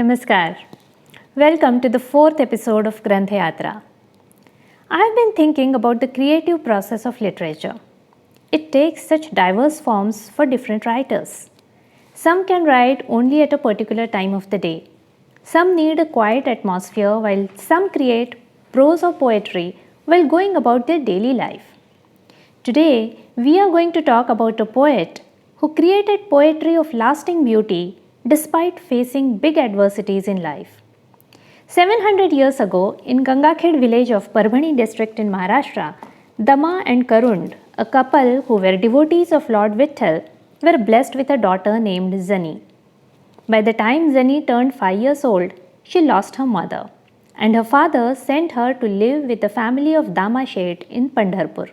Namaskar. Welcome to the fourth episode of Granth Yatra. I have been thinking about the creative process of literature. It takes such diverse forms for different writers. Some can write only at a particular time of the day. Some need a quiet atmosphere, while some create prose or poetry while going about their daily life. Today, we are going to talk about a poet who created poetry of lasting beauty despite facing big adversities in life. 700 years ago, in Gangakhed village of Parbhani district in Maharashtra, Dama and Karund, a couple who were devotees of Lord Vitthal, were blessed with a daughter named Zani. By the time Zani turned 5 years old, she lost her mother, and her father sent her to live with the family of Dama Sheth in Pandharpur.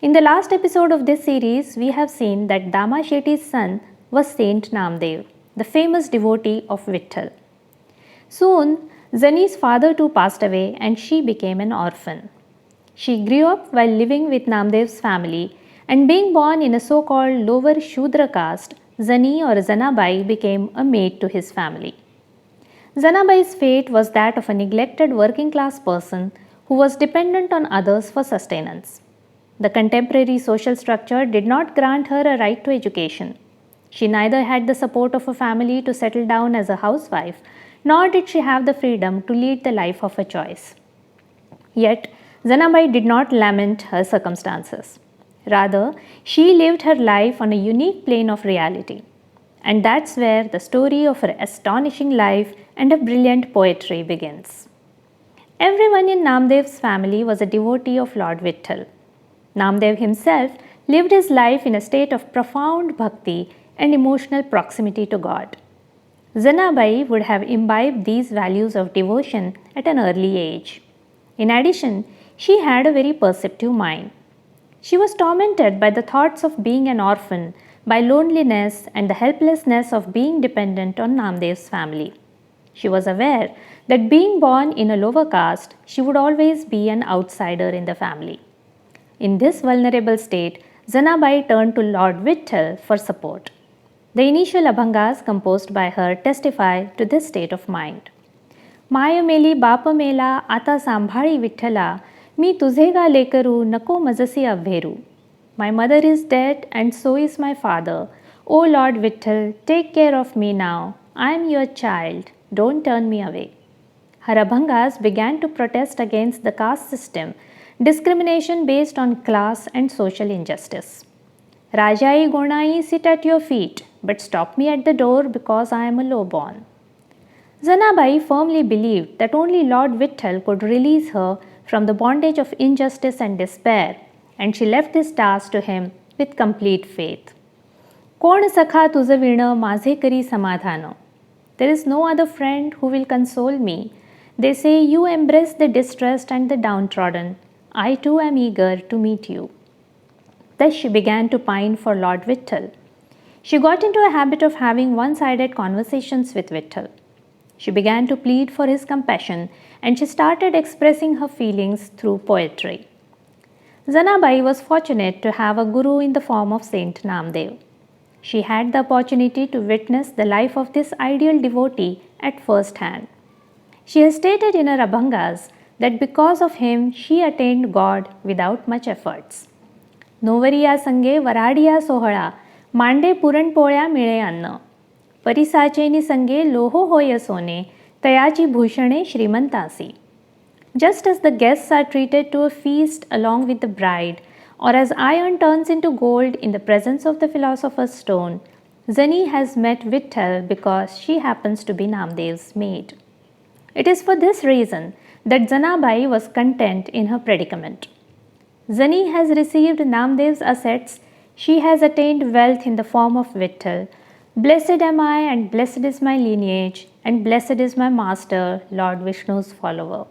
In the last episode of this series, we have seen that Dama Shetty's son was Saint Namdev, the famous devotee of Vitthal. Soon, Zani's father too passed away and she became an orphan. She grew up while living with Namdev's family, and being born in a so-called lower Shudra caste, Zani or Zanabai became a maid to his family. Zanabai's fate was that of a neglected working class person who was dependent on others for sustenance. The contemporary social structure did not grant her a right to education. She neither had the support of a family to settle down as a housewife, nor did she have the freedom to lead the life of her choice. Yet, Zanabai did not lament her circumstances. Rather, she lived her life on a unique plane of reality. And that's where the story of her astonishing life and a brilliant poetry begins. Everyone in Namdev's family was a devotee of Lord Vitthal. Namdev himself lived his life in a state of profound bhakti and emotional proximity to God. Zanabai would have imbibed these values of devotion at an early age. In addition, she had a very perceptive mind. She was tormented by the thoughts of being an orphan, by loneliness and the helplessness of being dependent on Namdev's family. She was aware that being born in a lower caste, she would always be an outsider in the family. In this vulnerable state, Zanabai turned to Lord Vitthal for support. The initial abhangas composed by her testify to this state of mind. My मेली बाप मेला आता सांभाळी विठ्ठला मी तुझे गा लेकरू नको मजसी अव्हेरू. My mother is dead and so is my father. O Lord Vitthal, take care of me now. I am your child. Don't turn me away. Her abhangas began to protest against the caste system, discrimination based on class and social injustice. Rajai Gonai sit at your feet, but stop me at the door because I am a lowborn. Zanabai firmly believed that only Lord Vitthal could release her from the bondage of injustice and despair, and she left this task to him with complete faith. कोण सखा तुझं विणं माझे करी समाधान. There is no other friend who will console me. They say you embrace the distressed and the downtrodden. I too am eager to meet you. Thus she began to pine for Lord Vitthal. She got into a habit of having one-sided conversations with Vitthal. She began to plead for his compassion, and she started expressing her feelings through poetry. Zanabai was fortunate to have a guru in the form of Saint Namdev. She had the opportunity to witness the life of this ideal devotee at first hand. She has stated in her abhangas that because of him she attained God without much efforts. नोवरिया संगे वराडिया सोहळा मांडे पुरणपोळ्या मिळे अन्न. परिसाचेनी संगे लोहो होय सोने तयाची भूषणे श्रीमंतासी. Just as the guests are treated to a feast along with the bride, or as iron turns into gold in the presence of the philosopher's stone, Zani has met Vitthal because she happens to be Namdev's maid. It is for this reason that Zanabai was content in her predicament. Zani has received Namdev's assets, she has attained wealth in the form of Vitthal. Blessed am I and blessed is my lineage and blessed is my master, Lord Vishnu's follower.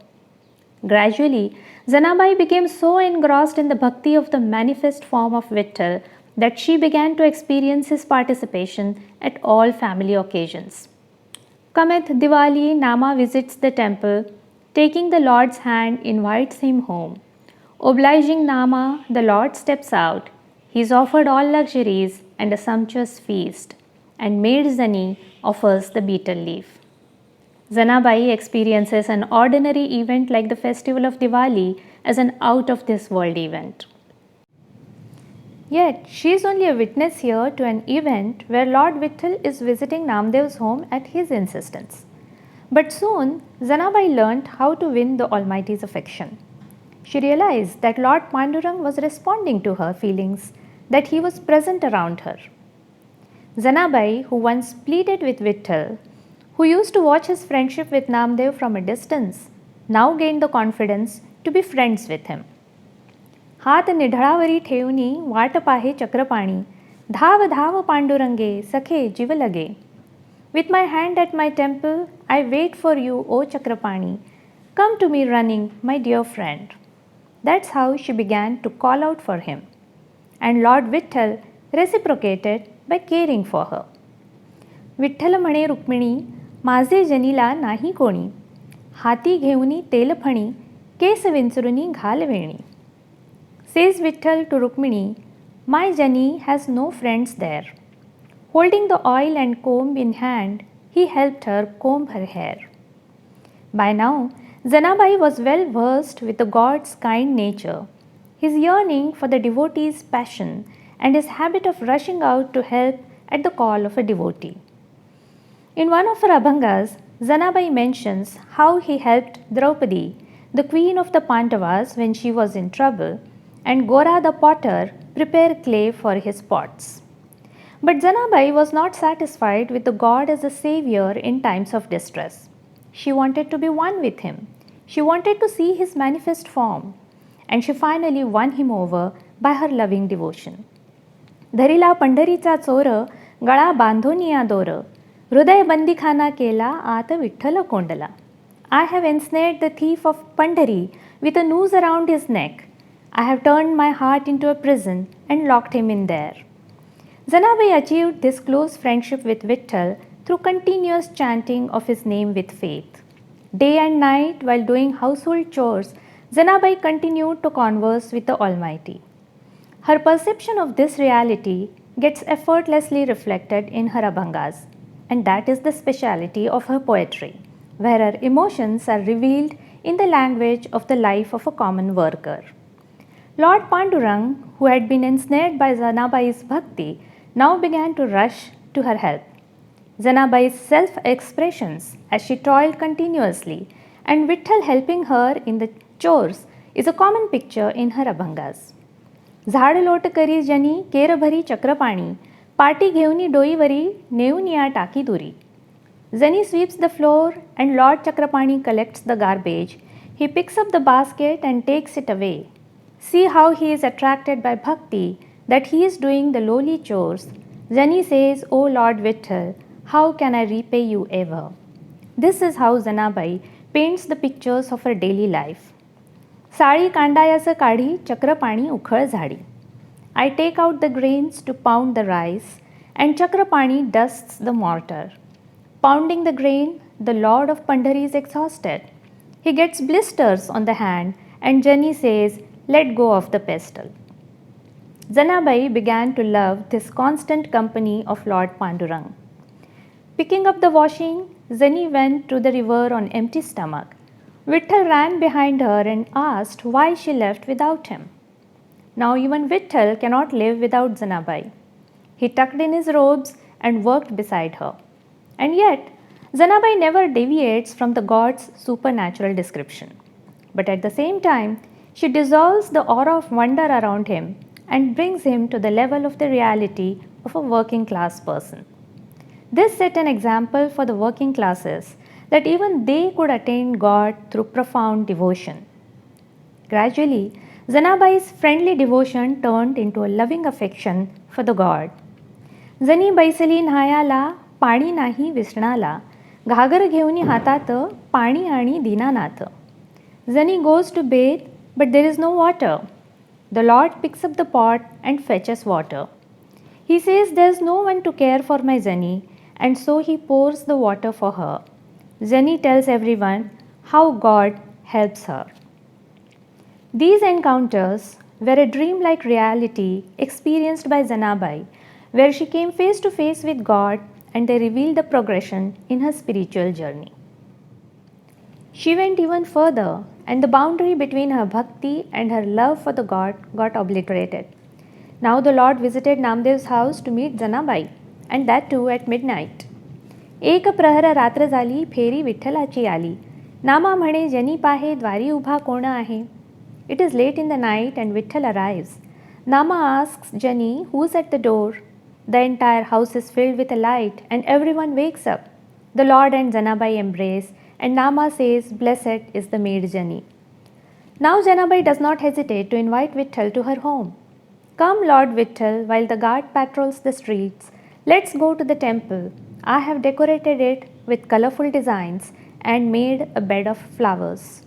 Gradually, Zanabai became so engrossed in the bhakti of the manifest form of Vitthal that she began to experience his participation at all family occasions. Cometh Diwali, Nama visits the temple, taking the Lord's hand, invites him home. Obliging Nama, the Lord steps out. He is offered all luxuries and a sumptuous feast, and maid Zani offers the betel leaf. Zanabai experiences an ordinary event like the festival of Diwali as an out of this world event. Yet, she is only a witness here to an event where Lord Vitthal is visiting Namdev's home at his insistence. But soon, Zanabai learnt how to win the Almighty's affection. She realized that Lord Pandurang was responding to her feelings, that he was present around her. Zanabai, who once pleaded with Vitthal, who used to watch his friendship with Namdev from a distance, now gained the confidence to be friends with him. हात निढळावरी ठेवनी वाट पाहे चक्रपाणी धाव धाव पांडुरंगे सखे जीव लगे. With my hand at my temple, I wait for you, O Chakrapani. Come to me running, my dear friend. That's how she began to call out for him. And Lord Vitthal reciprocated by caring for her. Vitthal म्हणे रुक्मिणी माझे जनीला नाही कोणी हाती घेऊनी तेलफणी case विंचरुनी घालवेणी. Says Vitthal to Rukmini, my Jani has no friends there. Holding the oil and comb in hand, he helped her comb her hair. By now, Zanabai was well versed with the god's kind nature, his yearning for the devotee's passion, and his habit of rushing out to help at the call of a devotee. In one of her abhangas, Zanabai mentions how he helped Draupadi, the queen of the Pandavas, when she was in trouble, and Gora the potter prepare clay for his pots. But Zanabai was not satisfied with the god as a savior in times of distress. She wanted to be one with him. She wanted to see his manifest form, and she finally won him over by her loving devotion. धरिला पंढरीचा चोर गळा बांधोनिया दोर हृदय बंदीखाना केला आत विठ्ठल कोंडला. I have ensnared the thief of Pandhari with a noose around his neck. I have turned my heart into a prison and locked him in there. Zanabai achieved this close friendship with Vitthal through continuous chanting of his name with faith. Day and night, while doing household chores, Zanabai continued to converse with the Almighty. Her perception of this reality gets effortlessly reflected in her abhangas, and that is the speciality of her poetry, where her emotions are revealed in the language of the life of a common worker. Lord Pandurang, who had been ensnared by Zanabai's bhakti, now began to rush to her help. Zanabai's self-expressions as she toiled continuously and Vitthal helping her in the chores is a common picture in her abhangas. झाड लोट करी जनी केर भरी चक्रपाणी पाटी घेऊनी डोईवरी नेऊनिया टाकी दुरी. Zani sweeps the floor and Lord Chakrapani collects the garbage. He picks up the basket and takes it away. See how he is attracted by bhakti, that he is doing the lowly chores. Zani says, O Lord Vitthal, how can I repay you ever? This is how Zanabai paints the pictures of her daily life. Sali कांडायास काढी चक्रपाणी उखळ झाडी. I take out the grains to pound the rice, and Chakrapani dusts the mortar. Pounding the grain, the Lord of Pandhari is exhausted. He gets blisters on the hand, and Jani says, let go of the pestle. Zanabai began to love this constant company of Lord Pandurang. Picking up the washing, Zani went to the river on empty stomach. Vitthal ran behind her and asked why she left without him. Now even Vitthal cannot live without Zanabai. He tucked in his robes and worked beside her. And yet, Zanabai never deviates from the god's supernatural description. But at the same time, she dissolves the aura of wonder around him and brings him to the level of the reality of a working class person. This set an example for the working classes that even they could attain God through profound devotion. Gradually, Zanabai's friendly devotion turned into a loving affection for the God. जनी बैसली न्हायाला पाणी नाही विसणाला घागर घेऊनी हातात पाणी आणि Dinanath. Zani goes to bathe, but there is no water. The Lord picks up the pot and fetches water. He says there is no one to care for my Zani, and so he pours the water for her. Zani tells everyone how God helps her. These encounters were a dreamlike reality experienced by Zanabai, where she came face to face with God and they revealed the progression in her spiritual journey. She went even further, and the boundary between her bhakti and her love for the god got obliterated. Now the Lord visited Namdev's house to meet Janabai, and that too at midnight. एक प्रहर रात्र झाली, फेरी विठ्ठलाची आली. नामा म्हणे जनी पाहे द्वारी उभा कोण आहे. It is late in the night and Vitthal arrives. Nama asks Jani, who's at the door? The entire house is filled with a light and everyone wakes up. The Lord and Janabai embrace and Nama says, blessed is the maid Jani. Now Janabai does not hesitate to invite Vitthal to her home. Come Lord Vitthal, while the guard patrols the streets, let's go to the temple. I have decorated it with colorful designs and made a bed of flowers.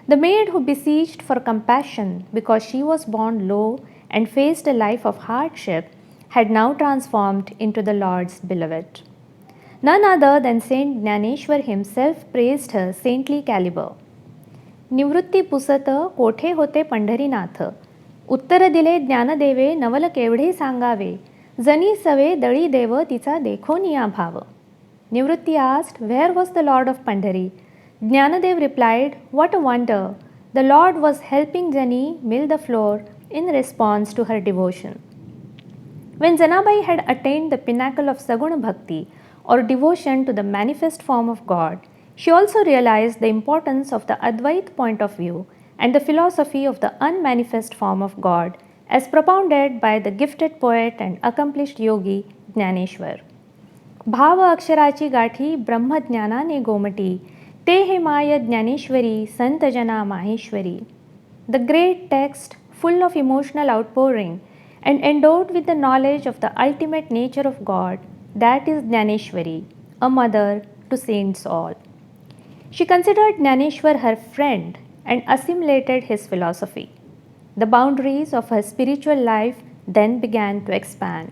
The maid who beseeched for compassion because she was born low and faced a life of hardship had now transformed into the Lord's beloved. None other than Saint Jnaneshwar himself praised her saintly caliber. निवृत्ती पुसत कोठे होते पंढरीनाथ, उत्तर दिले ज्ञानदेवे नवल केवढे सांगावे, जनी सवे दळी देव तिचा देखोनिया भाव. Nivrutti asked, where was the Lord of Pandhari? Jnanadev replied, what a wonder! The Lord was helping Jani mill the floor in response to her devotion. When Janabai had attained the pinnacle of Saguna Bhakti or devotion to the manifest form of God, she also realized the importance of the Advait point of view and the philosophy of the unmanifest form of God as propounded by the gifted poet and accomplished yogi Jnaneshwar. भाव अक्षराची गाठी ब्रह्मज्ञानाने गोमटी, ते hey my Dnyaneshwari संत जना Maheshwari. The great text, full of emotional outpouring and endowed with the knowledge of the ultimate nature of God, that is Jnaneshwari, a mother to saints all. She considered Jnaneshwar her friend and assimilated his philosophy. The boundaries of her spiritual life then began to expand.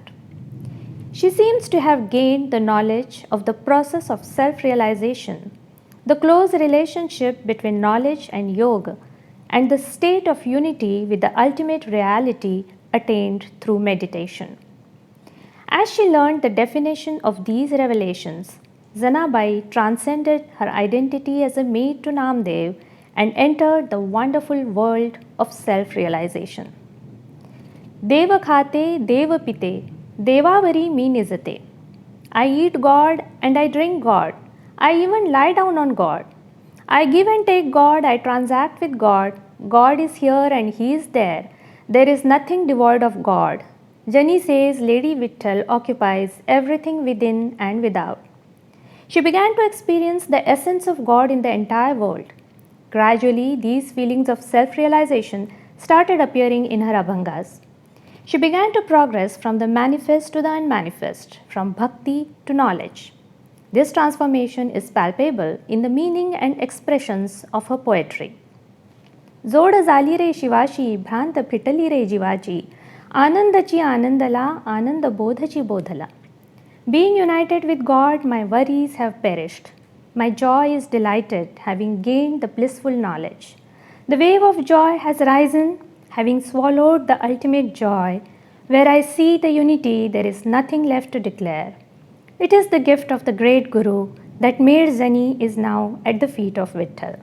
She seems to have gained the knowledge of the process of self-realization, the close relationship between knowledge and yoga, and the state of unity with the ultimate reality attained through meditation. As she learned the definition of these revelations, Janabai transcended her identity as a maid to Namdev and entered the wonderful world of self-realization. देव खाते, देव पिते, देवावरी मी निजते. I eat God and I drink God. I even lie down on God. I give and take God, I transact with God. God is here and He is there. There is nothing devoid of God. Jani says Lady Vitthal occupies everything within and without. She began to experience the essence of God in the entire world. Gradually, these feelings of self-realization started appearing in her abhangas. She began to progress from the manifest to the unmanifest, from bhakti to knowledge. This transformation is palpable in the meaning and expressions of her poetry. जोड झाली रे शिवाशी, भ्रांत फिटली रे जीवाची, आनंदची आनंदला, आनंद बोधची बोधला. Being united with God, my worries have perished. My joy is delighted, having gained the blissful knowledge. The wave of joy has risen, having swallowed the ultimate joy. Where I see the unity, there is nothing left to declare. It is the gift of the great Guru that Maid Jani is now at the feet of Vitthal.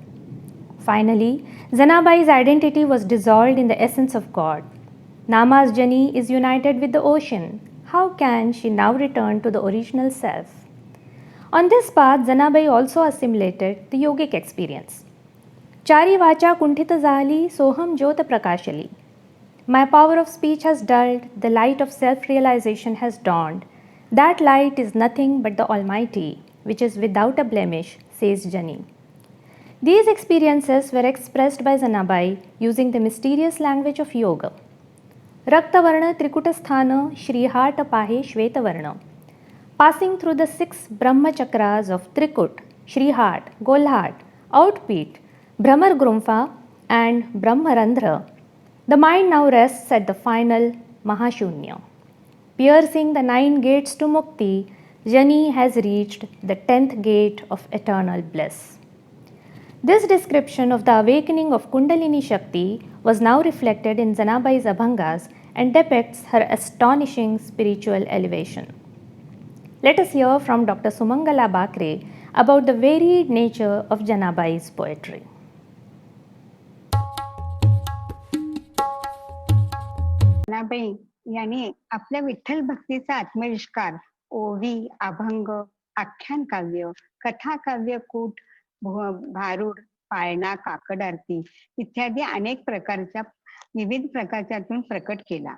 Finally, Janabai's identity was dissolved in the essence of God. Nama's Jani is united with the ocean. How can she now return to the original self? On this path, Janabai also assimilated the yogic experience. Chari vacha kuntita zali, soham jyota prakashali. My power of speech has dulled, the light of self-realization has dawned. That light is nothing but the Almighty, which is without a blemish, says Jani. These experiences were expressed by Janabai using the mysterious language of yoga. Raktavarna Trikutasthana Shrihata Pahe Shvetavarna. Passing through the 6 Brahma chakras of Trikut, Shrihat, Golhat, Outpit, Brahmar Grumfa, and Brahmarandhra, the mind now rests at the final Mahashunya. Piercing the 9 gates to Mukti, Jani has reached the 10th gate of eternal bliss. This description of the awakening of Kundalini Shakti was now reflected in Janabai's Abhangas and depicts her astonishing spiritual elevation. Let us hear from Dr. Sumangala Bakre about the varied nature of Janabai's poetry. Janabai यांनी आपल्या विठ्ठल भक्तीचा आत्मविष्कार ओवी, अभंग, आख्यान काव्य, कथा काव्य, कूट, भारुड, पाळणा, काकड आरती इत्यादी अनेक प्रकारच्या विविध प्रकारच्यातून प्रकट केला.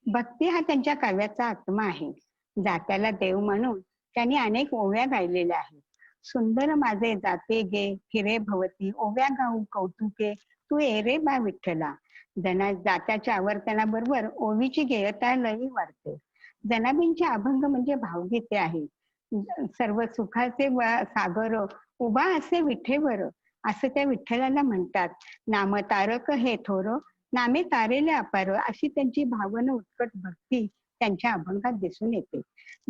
भक्ती हा त्यांच्या काव्याचा आत्मा आहे. जात्याला देव म्हणून त्यांनी अनेक ओव्या गायलेल्या आहेत. सुंदर माझे जाते गे फिरे भवती, ओव्या गाऊ कौतुके तू एरे बा विठ्ठला. जात्याच्या आवर्तनाबरोबर ओवीची गेयता लई वाढते. जनाबाईंचे अभंग म्हणजे भावगीते आहे. सर्व सुखाचे सागर उभा असे विठेवर असं त्या विठ्ठलाला म्हणतात. नाम तारक हे थोर नामे तारेले अपार अशी त्यांची भावना उत्कट भक्ती त्यांच्या अभंगात दिसून येते.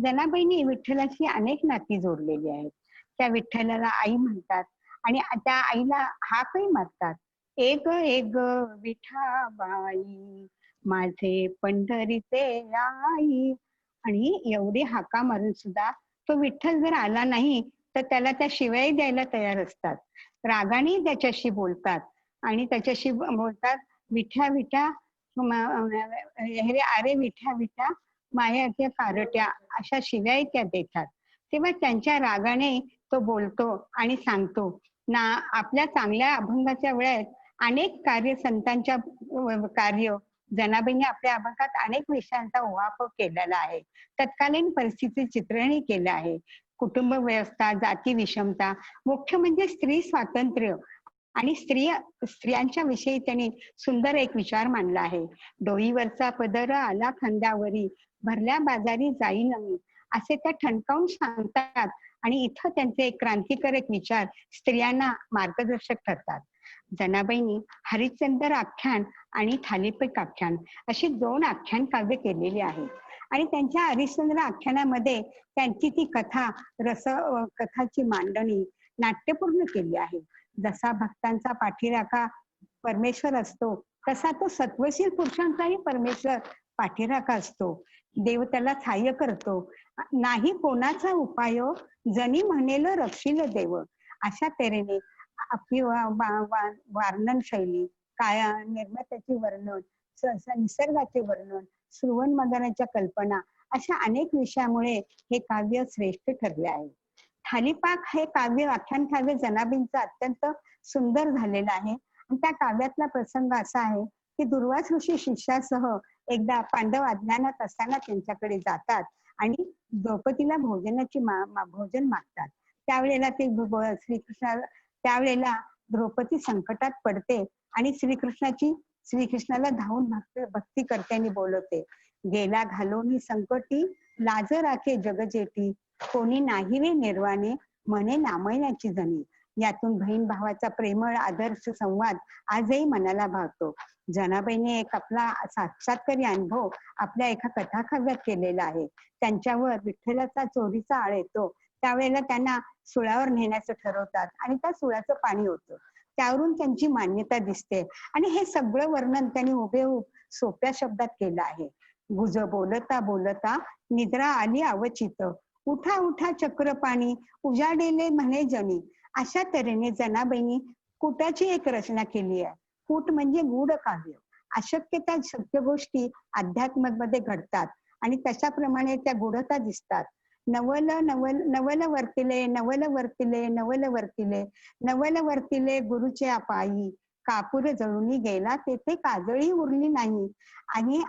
जनाबाईंनी विठ्ठलाशी अनेक नाती जोडलेली आहेत. त्या विठ्ठलाला आई म्हणतात आणि त्या आईला हाकही मारतात. एक एक विठाबाई माझे पंढरीचे आई. आणि एवढी हाका मारून सुद्धा तो विठ्ठल जर आला नाही तर त्याला त्या शिवाय द्यायला तयार असतात. रागाने त्याच्याशी बोलतात आणि त्याच्याशी बोलतात विठ्या विठ्या अरे विठ्या विठ्या मायाच्या कारट्या अशा शिव्या त्या देतात. तेव्हा त्यांच्या रागाने तो बोलतो आणि सांगतो ना. आपल्या चांगल्या अभंगाच्या वेळेत अनेक कार्य संतांच्या कार्य जनाबाईंनी आपल्या अभंगात अनेक विषयांचा उहापोह केलेला आहे. तत्कालीन परिस्थिती चित्रणही केलं आहे. कुटुंब व्यवस्था, जाती विषमता, मुख्य म्हणजे स्त्री स्वातंत्र्य आणि स्त्रियांच्या विषयी त्यांनी सुंदर एक विचार मांडला आहे. डोईवरचा पदर आला खांद्यावरी भरल्या बाजारी जाई नमी असे त्या ठणकावून सांगतात. आणि इथं त्यांचे एक क्रांतिकारक विचार स्त्रियांना मार्गदर्शक ठरतात. जनाबाईंनी हरिश्चंद्र आख्यान आणि थालीपीठ आख्यान अशी 2 आख्यान काव्य केलेली आहेत. आणि त्यांच्या हरिश्चंद्र आख्यानामध्ये त्यांची ती कथाची मांडणी नाट्यपूर्ण केली आहे. जसा भक्तांचा पाठीराखा परमेश्वर असतो तसा तो सत्वशील पुरुषांचाही परमेश्वर पाठीराखा असतो. देव त्याला सहाय्य करतो. नाही कोणाचा उपाय जनी म्हणेल रक्षील देव. अशा तऱ्हेने आपली वर्णन शैली, काया निर्मात्याचे वर्णन, निसर्गाचे वर्णन, श्रवण मदानाच्या कल्पना अशा अनेक विषयामुळे हे काव्य श्रेष्ठ ठरले आहे. थालीपाक हे काव्य आख्यान काव्य जनाबाईंचं अत्यंत सुंदर झालेलं आहे. आणि त्या काव्यातला प्रसंग असा आहे की दुर्वास ऋषी शिष्यासह एकदा पांडव अज्ञानात असताना त्यांच्याकडे जातात आणि द्रौपदीला भोजन मागतात. त्यावेळेला ते त्यावेळेला द्रौपदी संकटात पडते आणि श्रीकृष्णाला धावून भक्ती करत्याने बोलवते. गेला घालवणी संकटी लाज राखे जगजेटी कोणी नाही रे निर्वाणे म्हणे नामयनाची जणी. यातून बहीण भावाचा प्रेमळ आदर्श संवाद आजही मनाला भावतो. जनाबाईंनी एक आपला साक्षात्कारी अनुभव आपल्या एका कथाकाव्यात केलेला आहे. त्यांच्यावर विठ्ठलाचा चोरीचा आळ येतो. त्यावेळेला त्यांना सुळावर नेण्याचं ठरवतात आणि त्या सुळाचं पाणी होतं. त्यावरून त्यांची मान्यता दिसते. आणि हे सगळं वर्णन त्यांनी हुबेहूब सोप्या शब्दात केलं आहे. गुज बोलता बोलता निद्रा आली अवचित उठा उठा चक्र पाणी उजाडेले म्हणे जनी. अशा तऱ्हेने जनाबाईंनी कुटाची एक रचना केली आहे. कूट म्हणजे गूढ काव्य. अशक्यता शक्य गोष्टी अध्यात्मामध्ये घडतात आणि त्याच्याप्रमाणे त्या गूढता दिसतात. नवल नवल नवल वर्तिले नवल वर्तिले नवल वर्तिले नवल वर्तिले गुरुच्या पायी कापूर जळून गेला तेथे काजळी उरली नाही. आणि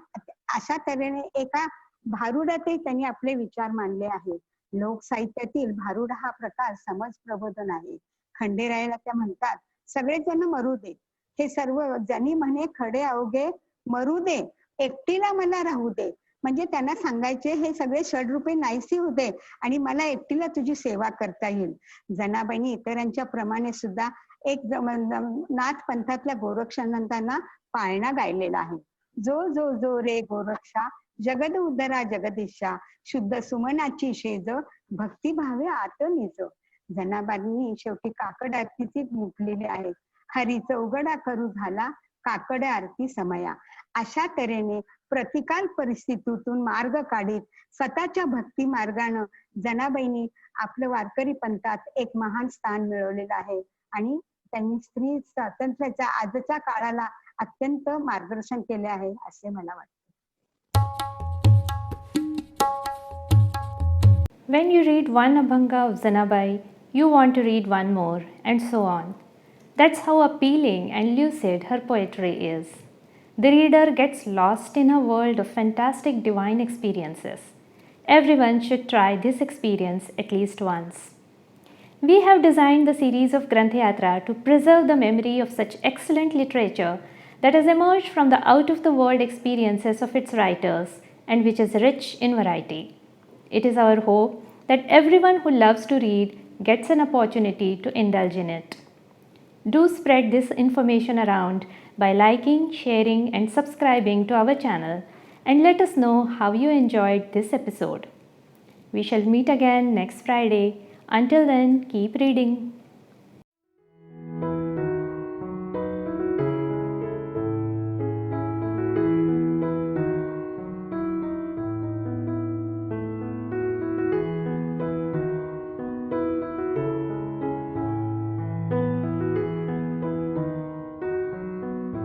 अशा तऱ्हेने एका भारुडातही त्यांनी आपले विचार मांडले आहेत. लोक साहित्यातील भारुड हा प्रकार समज प्रबोधन आहे. खंडेरायाला त्या म्हणतात सगळेजण मरू दे, हे सर्व जनी म्हणे खडे अवघे मरू दे, एकटीला मला राहू दे. म्हणजे त्यांना सांगायचे हे सगळे षड्रूपे नाहीसे होऊ दे आणि मला एकटीला तुझी सेवा करता येईल. जनाबाईंनी इतरांच्या प्रमाणे सुद्धा एक नाथ पंथातल्या गोरक्षानंदांना पाळणा गायलेला आहे. जो जो जो रे गोरक्षा जगद उदरा जगदीशा शुद्ध सुमनाची शेज भक्तिभावे आत निज. जनाबाईंनी शेवटी काकड आरतीची म्हटलेली आहे. हरीच उघडा करू झाला काकड आरती समया. अशा तऱ्हेने प्रतिकाल परिस्थितीतून मार्ग काढीत स्वतःच्या भक्ती मार्गानं जनाबाईंनी आपलं वारकरी पंथात एक महान स्थान मिळवलेलं आहे आणि त्यांनी स्त्री स्वातंत्र्याच्या आजच्या काळाला अत्यंत मार्गदर्शन केले आहे असे मला वाटते. When you read one Abhanga of Zanabai, you want to read one more, and so on. That's how appealing and lucid her poetry is. The reader gets lost in a world of fantastic divine experiences. Everyone should try this experience at least once. We have designed the series of Granthayatra to preserve the memory of such excellent literature that has emerged from the out of the world experiences of its writers and which is rich in variety. It is our hope that everyone who loves to read gets an opportunity to indulge in it. Do spread this information around by liking, sharing, and subscribing to our channel, and let us know how you enjoyed this episode. We shall meet again next Friday. Until then, keep reading.